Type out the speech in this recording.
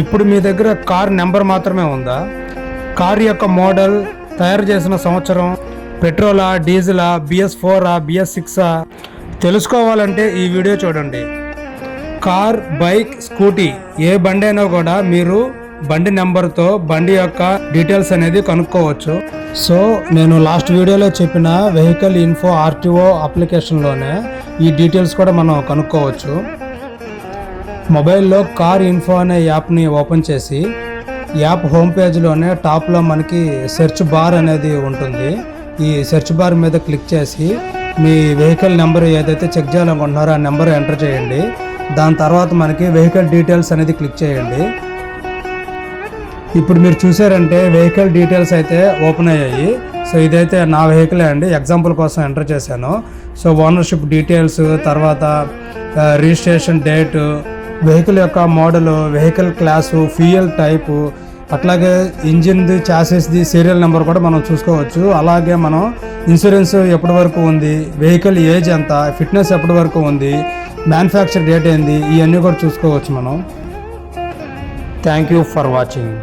ఇప్పుడు మీ దగ్గర car number మాత్రమే ఉందా? కార్ యొక్క మోడల్, తయారు చేసిన సంవత్సరం, పెట్రోలా, డీజిలా, BS4, BS6 తెలుసుకోవాలంటే ఈ వీడియో చూడండి. కార్, బైక్, స్కూటీ ఏ బండి అయినా కూడా మీరు బండి నెంబర్తో బండి యొక్క డీటెయిల్స్ అనేది కనుక్కోవచ్చు. సో నేను లాస్ట్ వీడియోలో చెప్పిన వెహికల్ ఇన్ఫో RTO అప్లికేషన్లోనే ఈ డీటెయిల్స్ కూడా మనం కనుక్కోవచ్చు. మొబైల్లో కార్ ఇన్ఫో అనే యాప్ని ఓపెన్ చేసి యాప్ హోమ్ పేజ్లోనే టాప్లో మనకి సెర్చ్ బార్ అనేది ఉంటుంది. ఈ సెర్చ్ బార్ మీద క్లిక్ చేసి మీ వెహికల్ నెంబర్ ఏదైతే చెక్ చేయాలనుకుంటున్నారో ఆ నెంబర్ ఎంటర్ చేయండి. దాని తర్వాత మనకి వెహికల్ డీటెయిల్స్ అనేది క్లిక్ చేయండి. ఇప్పుడు మీరు చూసారంటే వెహికల్ డీటెయిల్స్ అయితే ఓపెన్ అయ్యాయి. సో ఇదైతే నా వెహికలే అండి, ఎగ్జాంపుల్ కోసం ఎంటర్ చేశాను. సో ఓనర్షిప్ డీటెయిల్స్, తర్వాత రిజిస్ట్రేషన్ డేటు, వెహికల్ యొక్క model, vehicle class, fuel type, అట్లాగే ఇంజిన్ది, చాసిస్ది సీరియల్ నెంబర్ కూడా మనం చూసుకోవచ్చు. అలాగే మనం ఇన్సూరెన్స్ ఎప్పటి వరకు ఉంది, వెహికల్ ఏజ్ ఎంత, ఫిట్నెస్ ఎప్పటి వరకు ఉంది, మ్యానుఫ్యాక్చర్ డేట్ ఏంది, ఇవన్నీ కూడా చూసుకోవచ్చు మనం. Thank you for watching.